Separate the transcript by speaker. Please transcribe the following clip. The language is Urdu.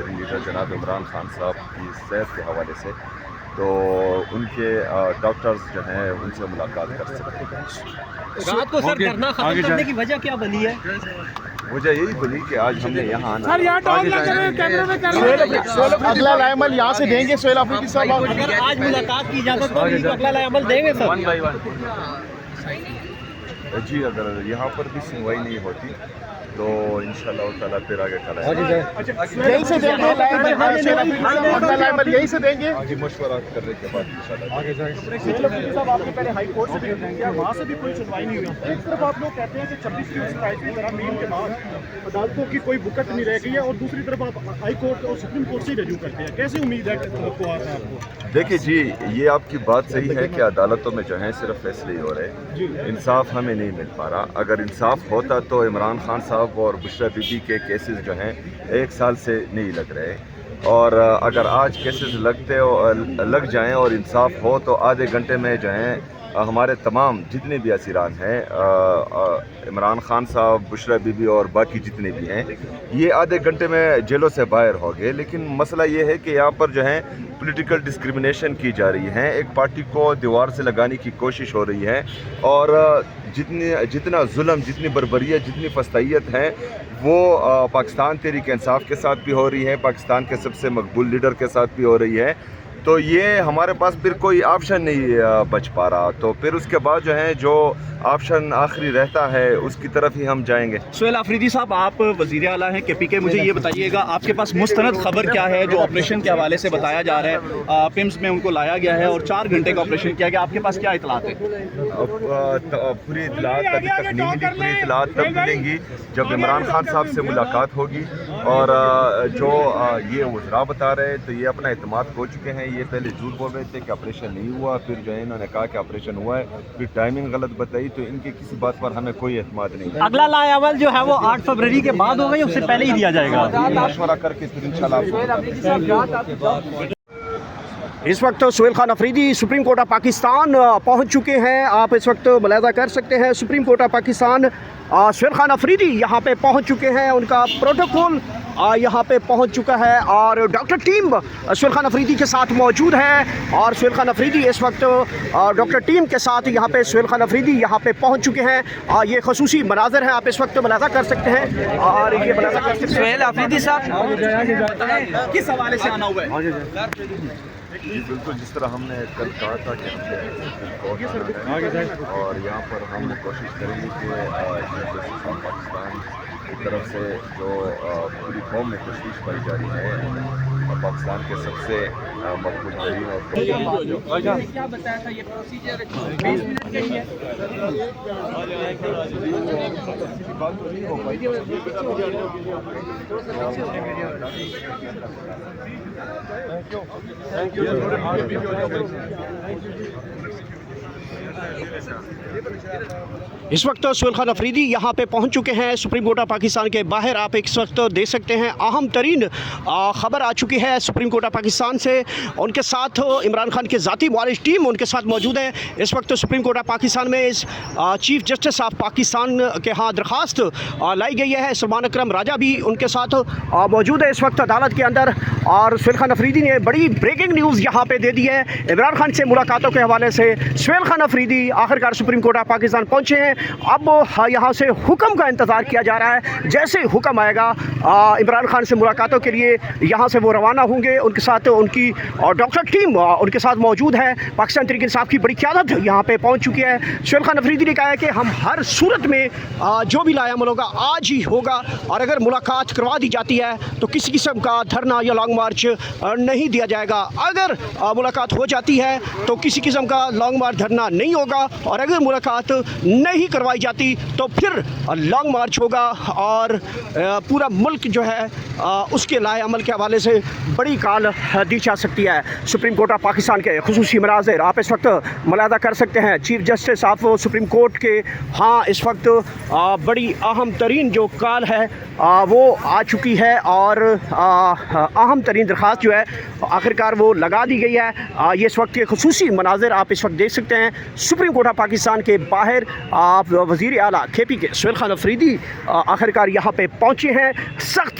Speaker 1: ترین لیڈر جناب عمران خان صاحب کی صحت کے حوالے سے، تو ان کے ڈاکٹرز جو ہیں ان سے ملاقات کر سکتے ہیں۔
Speaker 2: رات کو سر دھرنا ختم کرنے کی وجہ کیا بنی ہے؟
Speaker 1: وجہ یہی بنی کہ آج ہم نے یہاں آنا
Speaker 3: اگلا لائے عمل یہاں سے دیں گے سہیل آفریدی صاحب؟
Speaker 2: اگر آج ملاقات کی اجازت ہوگی تو اگلا لائے عمل دیں گے سر؟
Speaker 1: جی اگر یہاں پر بھی سنوائی نہیں ہوتی تو انشاءاللہ تعالیٰ پھر آگے چلا
Speaker 3: یہیں سے دیں گے لائے عمل سہیل آفریدی صاحب؟ اگلا لائے عمل یہیں سے دیں گے؟
Speaker 1: آگے مشورہ کرنے کے بعد انشاءاللہ
Speaker 3: سہیل آفریدی صاحب آپ نے پہلے ہائی کورٹ سے بھی کیا، وہاں سے بھی کوئی سنوائی نہیں ہوئی۔ ایک طرف آپ لوگ کہتے ہیں کہ 26 کی ستائش کی ترامیم کے بعد عدالتوں کی کوئی بکت نہیں رہ گئی ہے، اور دوسری طرف آپ ہائی کورٹ اور سپریم کورٹ سے رجوع کرتے ہیں، کیسے امید ہے کہ توقعات ہیں آپ کو؟
Speaker 1: دیکھیے جی، یہ آپ کی بات صحیح ہے کہ عدالتوں میں جو ہیں صرف فیصلے ہی ہو رہے ہیں، انصاف ہمیں نہیں مل پا رہا۔ اگر انصاف ہوتا تو عمران خان صاحب اور بشرا بی بی کے کیسز جو ہیں 1 سال سے نہیں لگ رہے، اور اگر آج کیسز لگ جائیں اور انصاف ہو تو آدھے گھنٹے میں جو ہیں ہمارے تمام جتنے بھی اسیران ہیں، عمران خان صاحب، بشرا بی بی اور باقی جتنے بھی ہیں، یہ آدھے گھنٹے میں جیلوں سے باہر ہو گئے۔ لیکن مسئلہ یہ ہے کہ یہاں پر جو ہے پولیٹیکل ڈسکرمنیشن کی جا رہی ہے، ایک پارٹی کو دیوار سے لگانے کی کوشش ہو رہی ہے، اور جتنا ظلم، جتنی بربریت، جتنی فسطائیت ہے وہ پاکستان تحریک انصاف کے ساتھ بھی ہو رہی ہے، پاکستان کے سب سے مقبول لیڈر کے ساتھ بھی ہو رہی ہے، تو یہ ہمارے پاس پھر کوئی آپشن نہیں بچ پا رہا، تو پھر اس کے بعد جو ہے جو آپشن آخری رہتا ہے اس کی طرف ہی ہم جائیں گے۔
Speaker 4: سہیل آفریدی صاحب، آپ وزیر اعلیٰ ہیں کے پی کے، مجھے یہ بتائیے گا آپ کے پاس مستند خبر کیا ہے جو آپریشن کے حوالے سے بتایا جا رہا ہے؟ پمس میں ان کو لایا گیا ہے اور 4 گھنٹے کا آپریشن کیا گیا، آپ کے پاس کیا اطلاعات ہیں؟
Speaker 1: پوری اطلاعات ابھی تک نہیں ملی، پوری اطلاعات تب ملیں گی جب عمران خان صاحب سے ملاقات ہوگی، اور جو یہ وزراء بتا رہے تو یہ اپنا اعتماد کھو چکے ہیں، یہ پہلے جھوٹ بول رہے تھے کہ آپریشن نہیں ہوا، پھر جو ہے انہوں نے کہا کہ آپریشن ہوا ہے، پھر ٹائمنگ غلط بتائی، تو ان کی کسی بات پر ہمیں کوئی اعتماد نہیں ہے۔
Speaker 2: اگلا لائے عمل جو ہے وہ 8 فروری کے بعد ہوگا یا اس سے پہلے ہی دیا جائے گا؟
Speaker 1: مشورہ کر کے پھر انشاءاللہ
Speaker 4: اس وقت Sohail Khan Afridi supreme court of Pakistan پہنچ چکے ہیں۔ آپ اس وقت ملاحظہ کر سکتے ہیں supreme court of Pakistan, Sohail Khan Afridi یہاں پہ پہنچ چکے ہیں، ان کا پروٹوکول یہاں پہ پہنچ چکا ہے، اور ڈاکٹر ٹیم سہیل خان آفریدی کے ساتھ موجود ہے، اور سہیل خان آفریدی اس وقت ڈاکٹر ٹیم کے ساتھ یہاں پہ سہیل خان آفریدی یہاں پہ پہنچ چکے ہیں۔ یہ خصوصی مناظر ہیں، آپ اس وقت ملاحظہ کر سکتے ہیں، اور یہ ملاحظہ کر سکتے ہیں
Speaker 2: سہیل آفریدی صاحب
Speaker 4: کس حوالے سے آنا ہوا ہے؟
Speaker 1: جی بالکل، جس طرح ہم نے کل کہا تھا کہ اور یہاں پر ہم کوشش کریں گے کہ پاکستان کی طرف سے جو پوری قوم میں تشویش پائی جا رہی ہے، پاکستان کے سب سے مقبول ترین اور
Speaker 2: کیا بتایا تھا یہ پروسیجر 20 منٹ کے لیے؟
Speaker 1: بات تو نہیں ہو پائی۔
Speaker 4: اس وقت سہیل خان آفریدی یہاں پہ پہنچ چکے ہیں سپریم کورٹ آف پاکستان کے باہر۔ آپ اس وقت دیکھ سکتے ہیں اہم ترین خبر آ چکی ہے سپریم کورٹ آف پاکستان سے، ان کے ساتھ عمران خان کے ذاتی معالج ٹیم ان کے ساتھ موجود ہے۔ اس وقت سپریم کورٹ آف پاکستان میں چیف جسٹس آف پاکستان کے ہاں درخواست لائی گئی ہے، سلمان اکرم راجہ بھی ان کے ساتھ موجود ہے اس وقت عدالت کے اندر، اور سہیل خان آفریدی نے بڑی بریکنگ نیوز یہاں پہ دے دی ہے عمران خان سے ملاقاتوں کے حوالے سے۔ سہیل خان آفریدی آخرکار سپریم کورٹ آف پاکستان پہنچے ہیں، اب یہاں سے حکم کا انتظار کیا جا رہا ہے، جیسے حکم آئے گا عمران خان سے ملاقاتوں کے لیے یہاں سے وہ روانہ ہوں گے۔ ان کے ساتھ ان کی ڈاکٹر ٹیم ان کے ساتھ موجود ہے، پاکستان تحریک انصاف کی بڑی قیادت یہاں پہ پہنچ چکی ہے۔ سہیل خان آفریدی نے کہا ہے کہ ہم ہر صورت میں جو بھی لائے عمل ہوگا آج ہی ہوگا، اور اگر ملاقات کروا دی جاتی ہے تو کسی قسم کا دھرنا یا لانگ مارچ نہیں دیا جائے گا۔ اگر ملاقات ہو جاتی ہے تو کسی قسم کا لانگ مارچ دھرنا نہیں ہوگا، اور اگر ملاقات نہیں کروائی جاتی تو پھر لانگ مارچ ہوگا، اور پورا ملک جو ہے اس کے لائے عمل کے حوالے سے بڑی کال دی جا سکتی ہے۔ سپریم کورٹ آف پاکستان کے خصوصی مناظر آپ اس وقت ملاحظہ کر سکتے ہیں، chief justice of supreme court کے ہاں اس وقت بڑی اہم ترین جو کال ہے وہ آ چکی ہے، اور اہم ترین درخواست جو ہے آخرکار وہ لگا دی گئی ہے۔ یہ اس وقت کے خصوصی مناظر آپ اس وقت دیکھ سکتے ہیں سپریم کورٹ آف پاکستان کے باہر، وزیر اعلیٰ کے پی کے سہیل خان آفریدی آخرکار یہاں پہ پہنچے ہیں۔ سخت